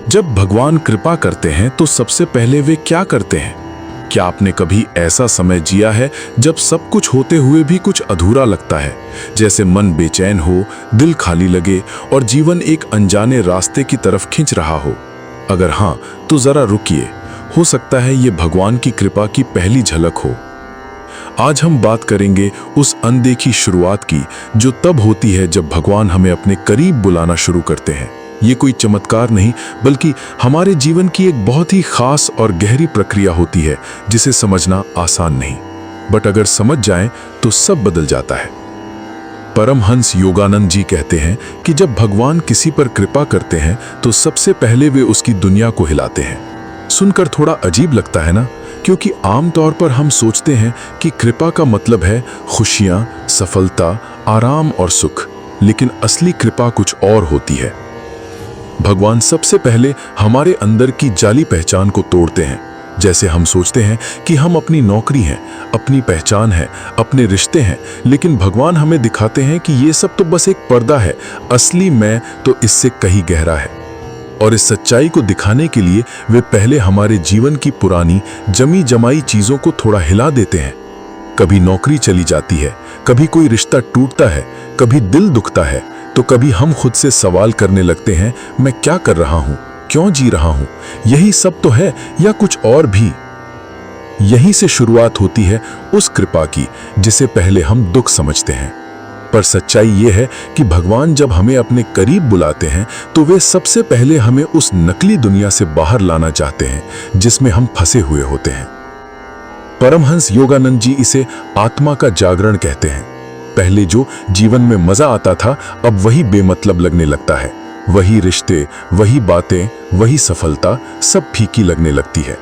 जब भगवान कृपा करते हैं तो सबसे पहले वे क्या करते हैं? क्या आपने कभी ऐसा समय जिया है जब सब कुछ होते हुए भी कुछ अधूरा लगता है, जैसे मन बेचैन हो, दिल खाली लगे और जीवन एक अनजाने रास्ते की तरफ खींच रहा हो? अगर हाँ, तो जरा रुकिए, हो सकता है ये भगवान की कृपा की पहली झलक हो। आज हम बात करेंगे उस अनदेखी शुरुआत की जो तब होती है जब भगवान हमें अपने करीब बुलाना शुरू करते हैं। ये कोई चमत्कार नहीं, बल्कि हमारे जीवन की एक बहुत ही खास और गहरी प्रक्रिया होती है जिसे समझना आसान नहीं, बट अगर समझ जाएं तो सब बदल जाता है। परमहंस योगानंद जी कहते हैं कि जब भगवान किसी पर कृपा करते हैं तो सबसे पहले वे उसकी दुनिया को हिलाते हैं। सुनकर थोड़ा अजीब लगता है ना, क्योंकि आमतौर पर हम सोचते हैं कि कृपा का मतलब है खुशियां, सफलता, आराम और सुख, लेकिन असली कृपा कुछ और होती है। भगवान सबसे पहले हमारे अंदर की जाली पहचान को तोड़ते हैं। जैसे हम सोचते हैं कि हम अपनी नौकरी हैं, अपनी पहचान है, अपने रिश्ते हैं, लेकिन भगवान हमें दिखाते हैं कि ये सब तो बस एक पर्दा है, असली मैं तो इससे कहीं गहरा है। और इस सच्चाई को दिखाने के लिए वे पहले हमारे जीवन की पुरानी जमी जमाई चीजों को थोड़ा हिला देते हैं। कभी नौकरी चली जाती है, कभी कोई रिश्ता टूटता है, कभी दिल दुखता है, तो कभी हम खुद से सवाल करने लगते हैं, मैं क्या कर रहा हूं, क्यों जी रहा हूं, यही सब तो है या कुछ और भी? यहीं से शुरुआत होती है उस कृपा की जिसे पहले हम दुख समझते हैं। पर सच्चाई यह है कि भगवान जब हमें अपने करीब बुलाते हैं तो वे सबसे पहले हमें उस नकली दुनिया से बाहर लाना चाहते हैं जिसमें हम फंसे हुए होते हैं। परमहंस योगानंद जी इसे आत्मा का जागरण कहते हैं। पहले जो जीवन में मजा आता था, अब वही बेमतलब लगने लगता है। वही रिश्ते, वही बातें, वही सफलता, सब फीकी लगने लगती है।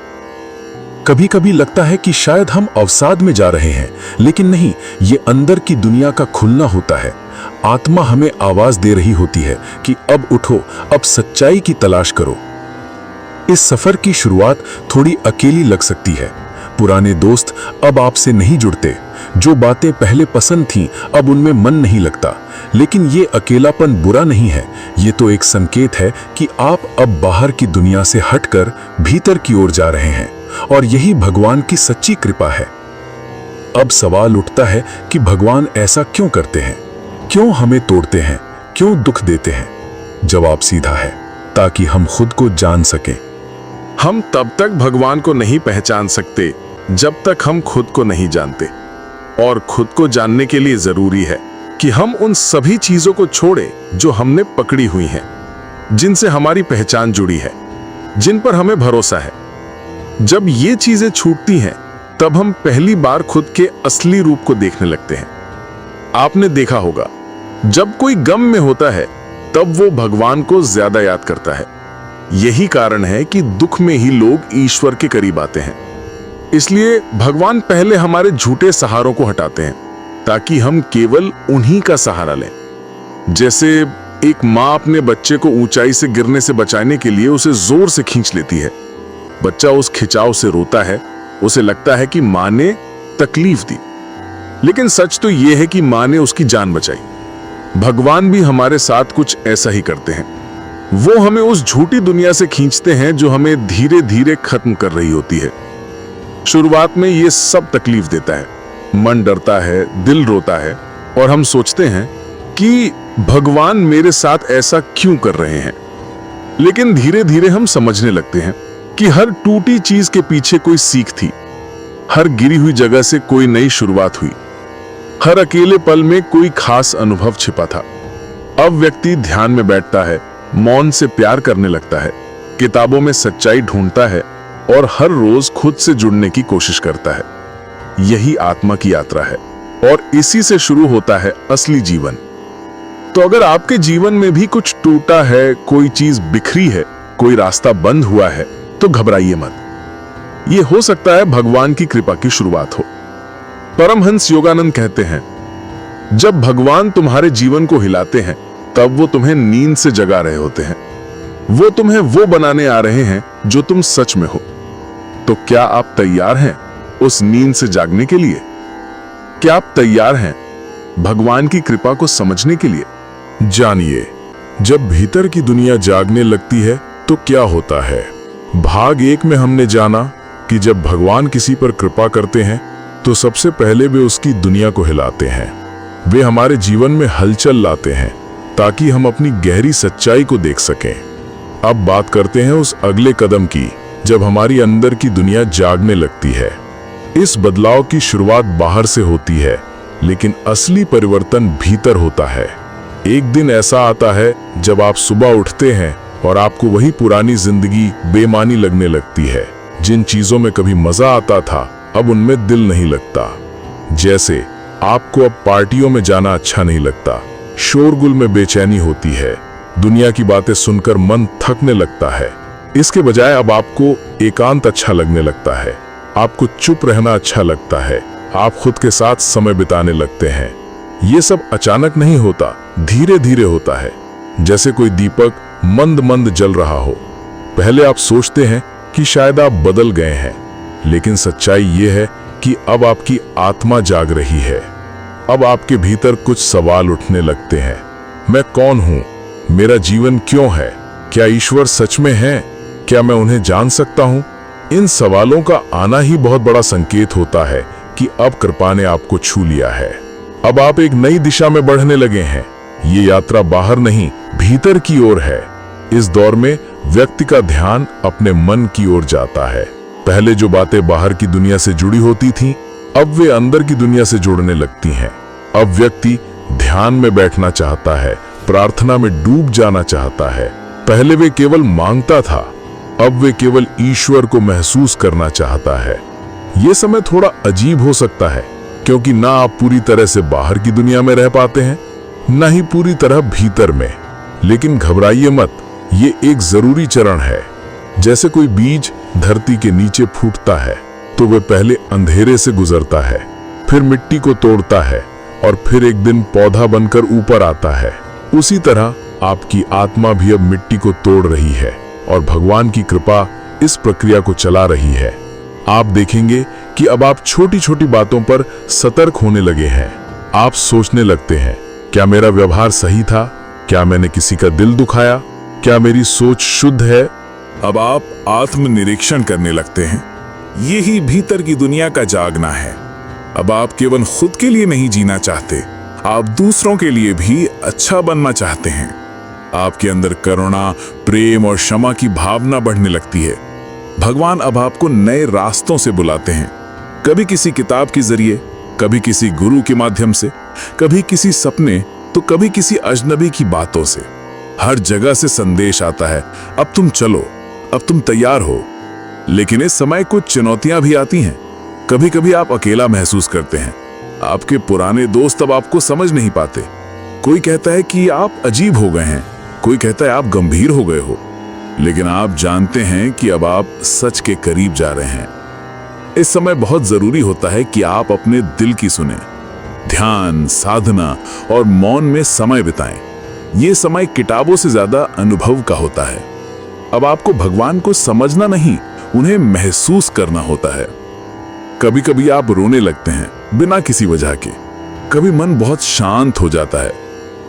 कभी कभी लगता है कि शायद हम अवसाद में जा रहे हैं, लेकिन नहीं, ये अंदर की दुनिया का खुलना होता है। आत्मा हमें आवाज दे रही होती है कि अब उठो, अब सच्चाई की तलाश करो। इस सफर की शुरुआत थोड़ी अकेली लग सकती है। पुराने दोस्त अब आपसे नहीं जुड़ते, जो बातें पहले पसंद थीं अब उनमें मन नहीं लगता। लेकिन ये अकेलापन बुरा नहीं है, ये तो एक संकेत है कि आप अब बाहर की दुनिया से हटकर भीतर की ओर जा रहे हैं, और यही भगवान की सच्ची कृपा है। अब सवाल उठता है कि भगवान ऐसा क्यों करते हैं, क्यों हमें तोड़ते हैं, क्यों दुख देते हैं? जवाब सीधा है, ताकि हम खुद को जान सकें। हम तब तक भगवान को नहीं पहचान सकते जब तक हम खुद को नहीं जानते, और खुद को जानने के लिए जरूरी है कि हम उन सभी चीजों को छोड़ें जो हमने पकड़ी हुई हैं, जिनसे हमारी पहचान जुड़ी है, जिन पर हमें भरोसा है। जब ये चीजें छूटती हैं, तब हम पहली बार खुद के असली रूप को देखने लगते हैं। आपने देखा होगा, जब कोई गम में होता है तब वो भगवान को ज्यादा याद करता है। यही कारण है कि दुख में ही लोग ईश्वर के करीब आते हैं। इसलिए भगवान पहले हमारे झूठे सहारों को हटाते हैं, ताकि हम केवल उन्हीं का सहारा लें। जैसे एक माँ अपने बच्चे को ऊंचाई से गिरने से बचाने के लिए उसे जोर से खींच लेती है। बच्चा उस खिंचाव से रोता है, उसे लगता है कि माँ ने तकलीफ दी, लेकिन सच तो यह है कि माँ ने उसकी जान बचाई। भगवान भी हमारे साथ कुछ ऐसा ही करते हैं। वो हमें उस झूठी दुनिया से खींचते हैं जो हमें धीरे धीरे खत्म कर रही होती है। शुरुआत में ये सब तकलीफ देता है, मन डरता है, दिल रोता है, और हम सोचते हैं कि भगवान मेरे साथ ऐसा क्यों कर रहे हैं। लेकिन धीरे धीरे हम समझने लगते हैं कि हर टूटी चीज के पीछे कोई सीख थी, हर गिरी हुई जगह से कोई नई शुरुआत हुई, हर अकेले पल में कोई खास अनुभव छिपा था। अब व्यक्ति ध्यान में बैठता है, मौन से प्यार करने लगता है, किताबों में सच्चाई ढूंढता है, और हर रोज खुद से जुड़ने की कोशिश करता है। यही आत्मा की यात्रा है, और इसी से शुरू होता है असली जीवन। तो अगर आपके जीवन में भी कुछ टूटा है, कोई चीज बिखरी है, कोई रास्ता बंद हुआ है, तो घबराइए मत। ये हो सकता है भगवान की कृपा की शुरुआत हो। परमहंस योगानंद कहते हैं, जब भगवान तुम्हारे जीवन को हिलाते हैं, तब वो तुम्हें नींद से जगा रहे होते हैं। वो तुम्हें वो बनाने आ रहे हैं जो तुम सच में हो। तो क्या आप तैयार हैं उस नींद से जागने के लिए? क्या आप तैयार हैं भगवान की कृपा को समझने के लिए? जानिए, जब भीतर की दुनिया जागने लगती है तो क्या होता है? भाग 1 में हमने जाना कि जब भगवान किसी पर कृपा करते हैं तो सबसे पहले वे उसकी दुनिया को हिलाते हैं। वे हमारे जीवन में हलचल लाते हैं ताकि हम अपनी गहरी सच्चाई को देख सकें। अब बात करते हैं उस अगले कदम की, जब हमारी अंदर की दुनिया जागने लगती है। इस बदलाव की शुरुआत बाहर से होती है, लेकिन असली परिवर्तन भीतर होता है। एक दिन ऐसा आता है जब आप सुबह उठते हैं और आपको वही पुरानी जिंदगी बेमानी लगने लगती है। जिन चीजों में कभी मजा आता था, अब उनमें दिल नहीं लगता। जैसे आपको अब पार्टियों में जाना अच्छा नहीं लगता, शोरगुल में बेचैनी होती है, दुनिया की बातें सुनकर मन थकने लगता है। इसके बजाय अब आपको एकांत अच्छा लगने लगता है, आपको चुप रहना अच्छा लगता है, आप खुद के साथ समय बिताने लगते हैं। ये सब अचानक नहीं होता, धीरे धीरे होता है, जैसे कोई दीपक मंद मंद जल रहा हो। पहले आप सोचते हैं कि शायद आप बदल गए हैं, लेकिन सच्चाई ये है कि अब आपकी आत्मा जाग रही है। अब आपके भीतर कुछ सवाल उठने लगते हैं। मैं कौन हूं? मेरा जीवन क्यों है? क्या ईश्वर सच में है? क्या मैं उन्हें जान सकता हूं? इन सवालों का आना ही बहुत बड़ा संकेत होता है कि अब कृपा ने आपको छू लिया है। अब आप एक नई दिशा में बढ़ने लगे हैं। ये यात्रा बाहर नहीं, भीतर की ओर है। इस दौर में व्यक्ति का ध्यान अपने मन की ओर जाता है। पहले जो बातें बाहर की दुनिया से जुड़ी होती थीं, अब वे अंदर की दुनिया से जुड़ने लगती हैं। अब व्यक्ति ध्यान में बैठना चाहता है, प्रार्थना में डूब जाना चाहता है। पहले वे केवल मांगता था, अब वे केवल ईश्वर को महसूस करना चाहता है। ये समय थोड़ा अजीब हो सकता है, क्योंकि ना आप पूरी तरह से बाहर की दुनिया में रह पाते हैं, ना ही पूरी तरह भीतर में। लेकिन घबराइए मत, ये एक जरूरी चरण है। जैसे कोई बीज धरती के नीचे फूटता है तो वह पहले अंधेरे से गुजरता है, फिर मिट्टी को तोड़ता है और फिर एक दिन पौधा बनकर ऊपर आता है। उसी तरह आपकी आत्मा भी अब मिट्टी को तोड़ रही है और भगवान की कृपा इस प्रक्रिया को चला रही है। आप देखेंगे कि अब आप छोटी छोटी बातों पर सतर्क होने लगे हैं। आप सोचने लगते हैं, क्या मेरा व्यवहार सही था? क्या मैंने किसी का दिल दुखाया? क्या मेरी सोच शुद्ध है? अब आप आत्मनिरीक्षण करने लगते हैं। यही भीतर की दुनिया का जागना है। अब आप केवल खुद के लिए नहीं जीना चाहते, आप दूसरों के लिए भी अच्छा बनना चाहते हैं। आपके अंदर करुणा, प्रेम और क्षमा की भावना बढ़ने लगती है। भगवान अब आपको नए रास्तों से बुलाते हैं, कभी किसी किताब के जरिए, कभी किसी गुरु के माध्यम से, कभी किसी सपने, तो कभी किसी अजनबी की बातों से। हर जगह से संदेश आता है, अब तुम चलो, अब तुम तैयार हो। लेकिन इस समय कुछ चुनौतियां भी आती हैं। कभी कभी आप अकेला महसूस करते हैं। आपके पुराने दोस्त अब आपको समझ नहीं पाते। कोई कहता है कि आप अजीब हो गए हैं, कोई कहता है आप गंभीर हो गए हो। लेकिन आप जानते हैं कि अब आप सच के करीब जा रहे हैं। इस समय बहुत जरूरी होता है कि आप अपने दिल की सुने, ध्यान, साधना और मौन में समय बिताएं। ये समय किताबों से ज्यादा अनुभव का होता है। अब आपको भगवान को समझना नहीं, उन्हें महसूस करना होता है। कभी कभी आप रोने लगते हैं बिना किसी वजह के। कभी मन बहुत शांत हो जाता है।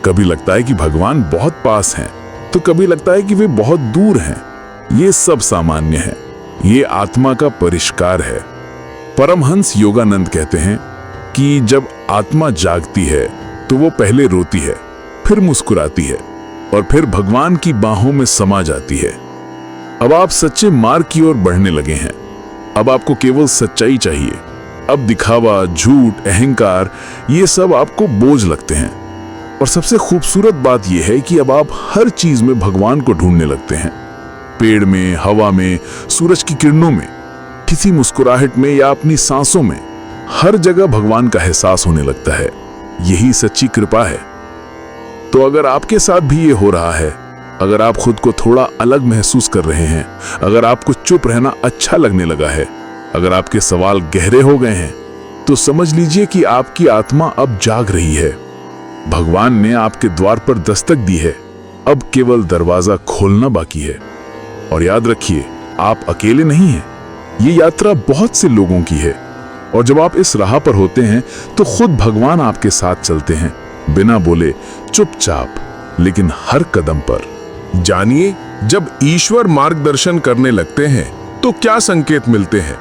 कभी लगता है कि भगवान बहुत पास हैं, तो कभी लगता है कि वे बहुत दूर हैं। ये सब सामान्य है। ये आत्मा का परिष्कार है। परमहंस योगानंद कहते हैं कि जब आत्मा जागती है तो वो पहले रोती है, फिर मुस्कुराती है और फिर भगवान की बाहों में समा जाती है। अब आप सच्चे मार्ग की ओर बढ़ने लगे हैं। अब आपको केवल सच्चाई चाहिए। अब दिखावा, झूठ, अहंकार, ये सब आपको बोझ लगते हैं। और सबसे खूबसूरत बात यह है कि अब आप हर चीज में भगवान को ढूंढने लगते हैं। पेड़ में, हवा में, सूरज की किरणों में, किसी मुस्कुराहट में या अपनी सांसों में, हर जगह भगवान का एहसास होने लगता है। यही सच्ची कृपा है। तो अगर आपके साथ भी ये हो रहा है, अगर आप खुद को थोड़ा अलग महसूस कर रहे हैं, अगर आपको चुप रहना अच्छा लगने लगा है, अगर आपके सवाल गहरे हो गए हैं, तो समझ लीजिए कि आपकी आत्मा अब जाग रही है। भगवान ने आपके द्वार पर दस्तक दी है। अब केवल दरवाजा खोलना बाकी है। और याद रखिए, आप अकेले नहीं हैं। ये यात्रा बहुत से लोगों की है। और जब आप इस राह पर होते हैं तो खुद भगवान आपके साथ चलते हैं, बिना बोले, चुपचाप, लेकिन हर कदम पर। जानिए जब ईश्वर मार्गदर्शन करने लगते हैं तो क्या संकेत मिलते हैं?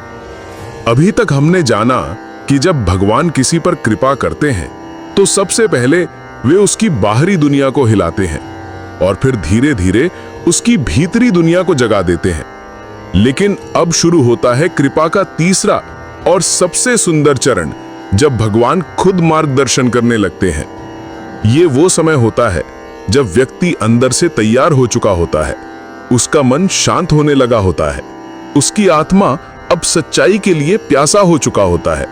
अभी तक हमने जाना कि जब भगवान किसी पर कृपा करते हैं तो सबसे पहले वे उसकी बाहरी दुनिया को हिलाते हैं और फिर धीरे धीरे उसकी भीतरी दुनिया को जगा देते हैं। लेकिन अब शुरू होता है कृपा का तीसरा और सबसे सुंदर चरण, जब भगवान खुद मार्गदर्शन करने लगते हैं। ये वो समय होता है जब व्यक्ति अंदर से तैयार हो चुका होता है, उसका मन शांत होने लगा होता है, उसकी आत्मा अब सच्चाई के लिए प्यासा हो चुका होता है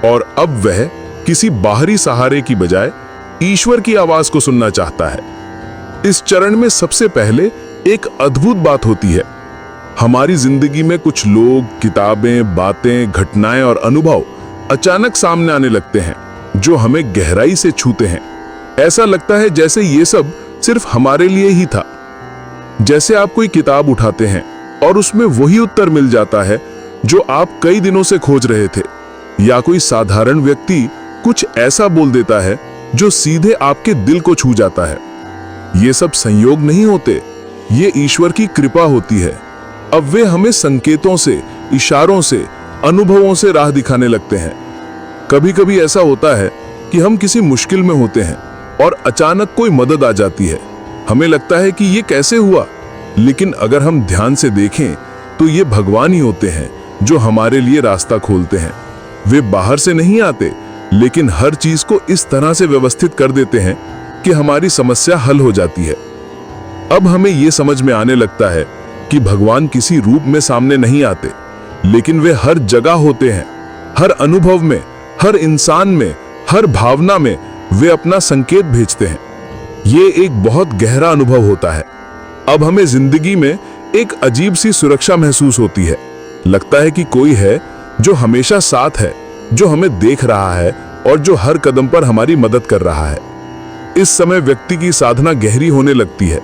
और अब वह किसी बाहरी सहारे की बजाय ईश्वर की आवाज को सुनना चाहता है। इस चरण में सबसे पहले एक अद्भुत बात होती है। हमारी जिंदगी में कुछ लोग, किताबें, बातें, घटनाएं और अनुभव अचानक सामने आने लगते हैं जो हमें गहराई से छूते हैं। ऐसा लगता है जैसे ये सब सिर्फ हमारे लिए ही था। जैसे आप कोई किताब उठाते हैं और उसमें वही उत्तर मिल जाता है जो आप कई दिनों से खोज रहे थे, या कोई साधारण व्यक्ति कुछ ऐसा बोल देता है जो सीधे आपके दिल को छू जाता है। ये सब संयोग नहीं होते, ये ईश्वर की कृपा होती है। अब वे हमें संकेतों से, इशारों से, अनुभवों से राह दिखाने लगते हैं। कभी कभी ऐसा होता है कि हम किसी मुश्किल में होते हैं और अचानक कोई मदद आ जाती है। हमें लगता है कि ये कैसे हुआ, लेकिन अगर हम ध्यान से देखें तो ये भगवान ही होते हैं जो हमारे लिए रास्ता खोलते हैं। वे बाहर से नहीं आते, लेकिन हर चीज को इस तरह से व्यवस्थित कर देते हैं कि हमारी समस्या हल हो जाती है। अब हमें यह समझ में आने लगता है कि भगवान किसी रूप में सामने नहीं आते, लेकिन वे हर जगह होते हैं। हर अनुभव में, हर इंसान में, हर भावना में वे अपना संकेत भेजते हैं। ये एक बहुत गहरा अनुभव होता है। अब हमें जिंदगी में एक अजीब सी सुरक्षा महसूस होती है। लगता है कि कोई है जो हमेशा साथ है, जो हमें देख रहा है और जो हर कदम पर हमारी मदद कर रहा है। इस समय व्यक्ति की साधना गहरी होने लगती है।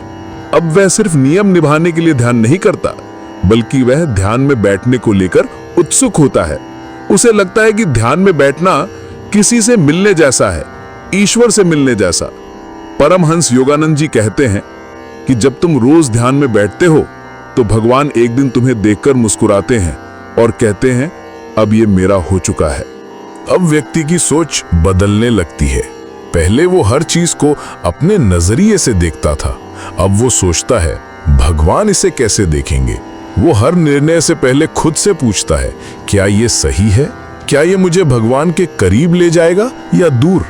अब वह सिर्फ नियम निभाने के लिए ध्यान नहीं करता, बल्कि वह ध्यान में बैठने को लेकर उत्सुक होता है। उसे लगता है कि ध्यान में बैठना किसी से मिलने जैसा है, ईश्वर से मिलने जैसा। परमहंस योगानंद जी कहते हैं कि जब तुम रोज ध्यान में बैठते हो तो भगवान एक दिन तुम्हें देखकर मुस्कुराते हैं और कहते हैं, अब ये मेरा हो चुका है। अब व्यक्ति की सोच बदलने लगती है। पहले वो हर चीज को अपने नजरिए से देखता था, अब वो सोचता है भगवान इसे कैसे देखेंगे। वो हर निर्णय से पहले खुद से पूछता है, क्या ये सही है? क्या ये मुझे भगवान के करीब ले जाएगा या दूर?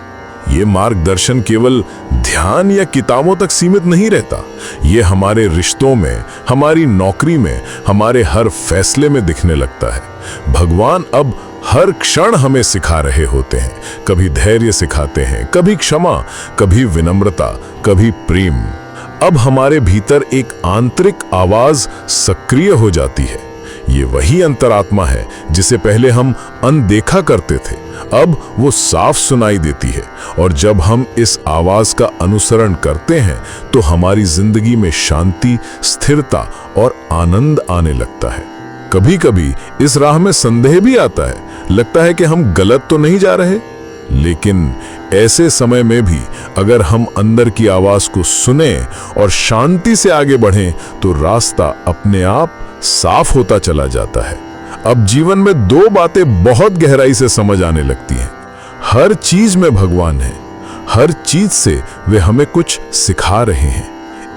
ये मार्गदर्शन केवल ध्यान या किताबों तक सीमित नहीं रहता, ये हमारे रिश्तों में, हमारी नौकरी में, हमारे हर फैसले में दिखने लगता है। भगवान अब हर क्षण हमें सिखा रहे होते हैं। कभी धैर्य सिखाते हैं, कभी क्षमा, कभी विनम्रता, कभी प्रेम। अब हमारे भीतर एक आंतरिक आवाज सक्रिय हो जाती है। ये वही अंतरात्मा है जिसे पहले हम अनदेखा करते थे, अब वो साफ सुनाई देती है। और जब हम इस आवाज का अनुसरण करते हैं तो हमारी जिंदगी में शांति, स्थिरता और आनंद आने लगता है। कभी कभी इस राह में संदेह भी आता है, लगता है कि हम गलत तो नहीं जा रहे। लेकिन ऐसे समय में भी अगर हम अंदर की आवाज को सुने और शांति से आगे बढ़ें तो रास्ता अपने आप साफ होता चला जाता है। अब जीवन में दो बातें बहुत गहराई से समझ आने लगती हैं। हर चीज में भगवान है, हर चीज से वे हमें कुछ सिखा रहे हैं।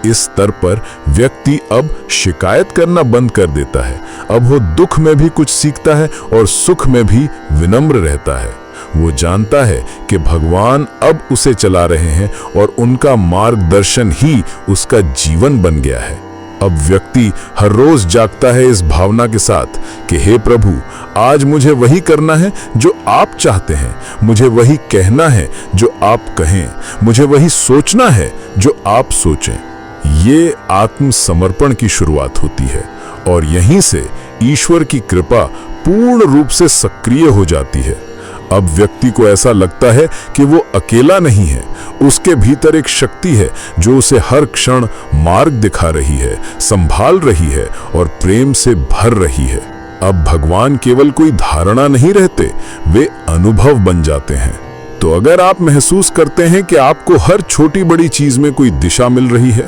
इस स्तर पर व्यक्ति अब शिकायत करना बंद कर देता है। अब वो दुख में भी कुछ सीखता है और सुख में भी विनम्र रहता है। वो जानता है कि भगवान अब उसे चला रहे हैं और उनका मार्गदर्शन ही उसका जीवन बन गया है। अब व्यक्ति हर रोज जागता है इस भावना के साथ कि हे प्रभु, आज मुझे वही करना है जो आप चाहते हैं, मुझे वही कहना है जो आप कहें, मुझे वही सोचना है जो आप सोचें। ये आत्मसमर्पण की शुरुआत होती है और यहीं से ईश्वर की कृपा पूर्ण रूप से सक्रिय हो जाती है। अब व्यक्ति को ऐसा लगता है कि वो अकेला नहीं है, उसके भीतर एक शक्ति है जो उसे हर क्षण मार्ग दिखा रही है, संभाल रही है और प्रेम से भर रही है। अब भगवान केवल कोई धारणा नहीं रहते, वे अनुभव बन जाते हैं। तो अगर आप महसूस करते हैं कि आपको हर छोटी बड़ी चीज में कोई दिशा मिल रही है,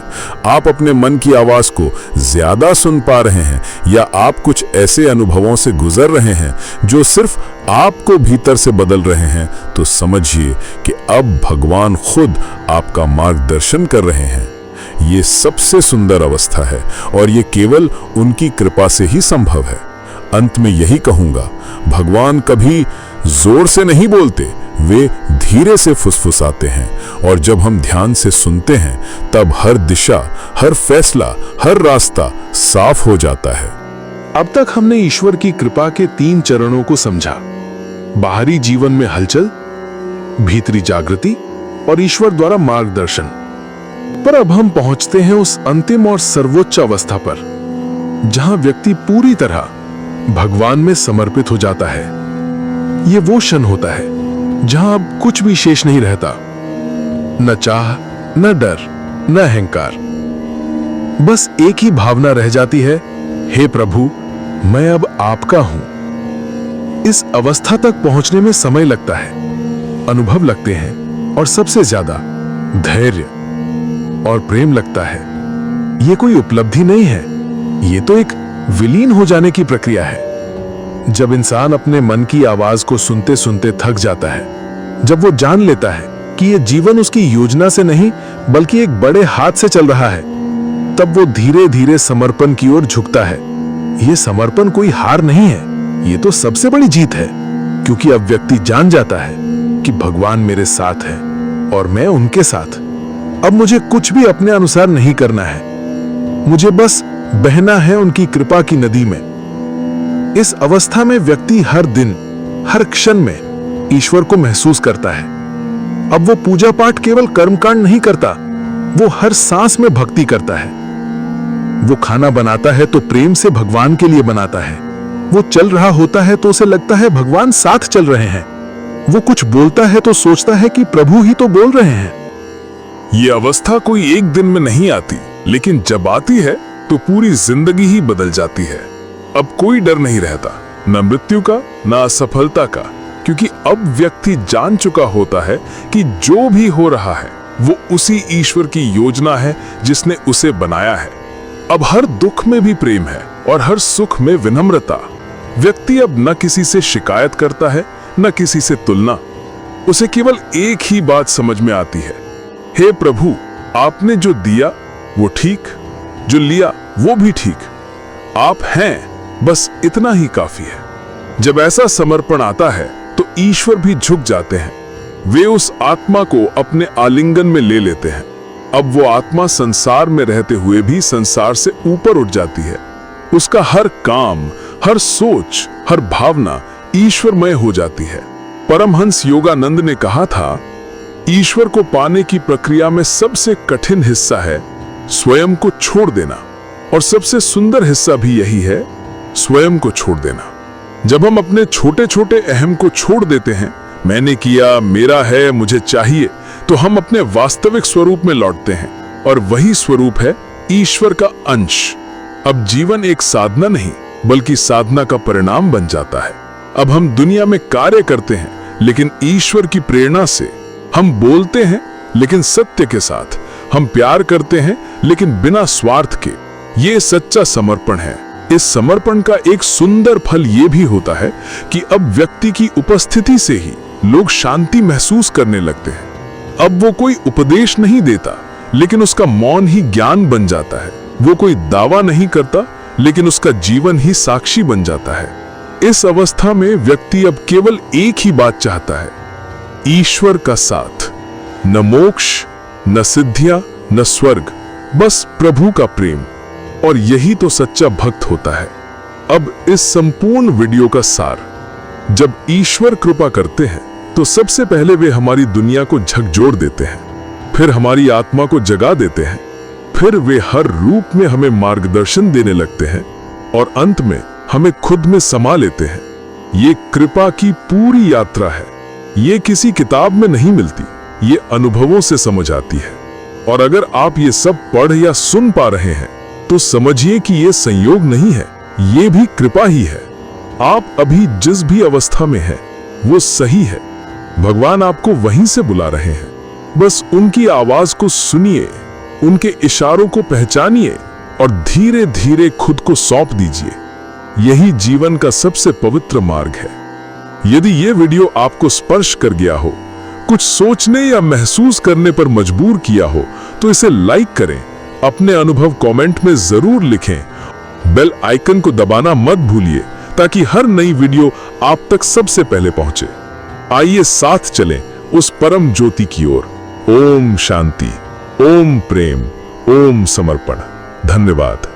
आप अपने मन की आवाज को ज्यादा सुन पा रहे हैं, या आप कुछ ऐसे अनुभवों से गुजर रहे हैं जो सिर्फ आपको भीतर से बदल रहे हैं, तो समझिए कि अब भगवान खुद आपका मार्गदर्शन कर रहे हैं। ये सबसे सुंदर अवस्था है और ये केवल उनकी कृपा से ही संभव है। अंत में यही कहूंगा, भगवान कभी जोर से नहीं बोलते, वे धीरे से फुसफुसाते हैं, और जब हम ध्यान से सुनते हैं तब हर दिशा, हर फैसला, हर रास्ता साफ हो जाता है। अब तक हमने ईश्वर की कृपा के 3 चरणों को समझा। बाहरी जीवन में हलचल, भीतरी जागृति और ईश्वर द्वारा मार्गदर्शन। पर अब हम पहुंचते हैं उस अंतिम और सर्वोच्च अवस्था पर, जहां व्यक्ति पूरी तरह भगवान में समर्पित हो जाता है। यह वो क्षण होता है जहां अब कुछ भी शेष नहीं रहता, न चाह, न डर, न अहंकार। बस एक ही भावना रह जाती है, हे प्रभु, मैं अब आपका हूं। इस अवस्था तक पहुंचने में समय लगता है, अनुभव लगते हैं, और सबसे ज्यादा धैर्य और प्रेम लगता है। यह कोई उपलब्धि नहीं है, यह तो एक विलीन हो जाने की प्रक्रिया है। जब इंसान अपने मन की आवाज को सुनते सुनते थक जाता है, जब वो जान लेता है कि यह जीवन उसकी योजना से नहीं बल्कि एक बड़े हाथ से चल रहा है, तब वो धीरे धीरे समर्पण की ओर झुकता है। यह समर्पण कोई हार नहीं है, यह तो सबसे बड़ी जीत है, क्योंकि अब व्यक्ति जान जाता है कि भगवान मेरे साथ है और मैं उनके साथ। अब मुझे कुछ भी अपने अनुसार नहीं करना है, मुझे बस बहना है उनकी कृपा की नदी में। इस अवस्था में व्यक्ति हर दिन, हर क्षण में ईश्वर को महसूस करता है। अब वो पूजा पाठ केवल कर्मकांड नहीं करता, वो हर सांस में भक्ति करता है। वो खाना बनाता है तो प्रेम से भगवान के लिए बनाता है। वो चल रहा होता है तो उसे लगता है भगवान साथ चल रहे हैं। वो कुछ बोलता है तो सोचता है कि प्रभु ही तो बोल रहे हैं। ये अवस्था कोई एक दिन में नहीं आती, लेकिन जब आती है तो पूरी जिंदगी ही बदल जाती है। अब कोई डर नहीं रहता, न मृत्यु का, न असफलता का, क्योंकि अब व्यक्ति जान चुका होता है कि जो भी हो रहा है वो उसी ईश्वर की योजना है जिसने उसे बनाया है। अब हर दुख में भी प्रेम है और हर सुख में विनम्रता। व्यक्ति अब न किसी से शिकायत करता है, न किसी से तुलना। उसे केवल एक ही बात समझ में आती है, हे प्रभु, आपने जो दिया वो ठीक, जो लिया वो भी ठीक, आप हैं, बस इतना ही काफी है। जब ऐसा समर्पण आता है तो ईश्वर भी झुक जाते हैं। वे उस आत्मा को अपने आलिंगन में ले लेते हैं। अब वो आत्मा संसार में रहते हुए भी संसार से ऊपर उठ जाती है। उसका हर काम, हर सोच, हर भावना ईश्वरमय हो जाती है। परमहंस योगानंद ने कहा था, ईश्वर को पाने की प्रक्रिया में सबसे कठिन हिस्सा है स्वयं को छोड़ देना, और सबसे सुंदर हिस्सा भी यही है, स्वयं को छोड़ देना। जब हम अपने छोटे छोटे अहम को छोड़ देते हैं, मैंने किया, मेरा है, मुझे चाहिए, तो हम अपने वास्तविक स्वरूप में लौटते हैं, और वही स्वरूप है ईश्वर का अंश। अब जीवन एक साधना नहीं बल्कि साधना का परिणाम बन जाता है। अब हम दुनिया में कार्य करते हैं लेकिन ईश्वर की प्रेरणा से, हम बोलते हैं लेकिन सत्य के साथ, हम प्यार करते हैं लेकिन बिना स्वार्थ के। ये सच्चा समर्पण है। इस समर्पण का एक सुंदर फल ये भी होता है कि अब व्यक्ति की उपस्थिति से ही लोग शांति महसूस करने लगते हैं। अब वो कोई उपदेश नहीं देता लेकिन उसका मौन ही ज्ञान बन जाता है। वो कोई दावा नहीं करता लेकिन उसका जीवन ही साक्षी बन जाता है। इस अवस्था में व्यक्ति अब केवल एक ही बात चाहता है, ईश्वर का साथ। न मोक्ष, न सिद्धियां, न स्वर्ग, बस प्रभु का प्रेम। और यही तो सच्चा भक्त होता है। अब इस संपूर्ण वीडियो का सार, जब ईश्वर कृपा करते हैं तो सबसे पहले वे हमारी दुनिया को झकझोर देते हैं, फिर हमारी आत्मा को जगा देते हैं, फिर वे हर रूप में हमें मार्गदर्शन देने लगते हैं, और अंत में हमें खुद में समा लेते हैं। ये कृपा की पूरी यात्रा है। ये किसी किताब में नहीं मिलती, ये अनुभवों से समझ आती है। और अगर आप ये सब पढ़ या सुन पा रहे हैं तो समझिए कि ये संयोग नहीं है, ये भी कृपा ही है। आप अभी जिस भी अवस्था में हैं वो सही है। भगवान आपको वहीं से बुला रहे हैं। बस उनकी आवाज को सुनिए, उनके इशारों को पहचानिए और धीरे धीरे खुद को सौंप दीजिए। यही जीवन का सबसे पवित्र मार्ग है। यदि यह वीडियो आपको स्पर्श कर गया हो, कुछ सोचने या महसूस करने पर मजबूर किया हो, तो इसे लाइक करें, अपने अनुभव कमेंट में जरूर लिखें। बेल आइकन को दबाना मत भूलिए ताकि हर नई वीडियो आप तक सबसे पहले पहुंचे। आइए साथ चलें उस परम ज्योति की ओर। ओम शांति, ओम प्रेम, ओम समर्पण। धन्यवाद।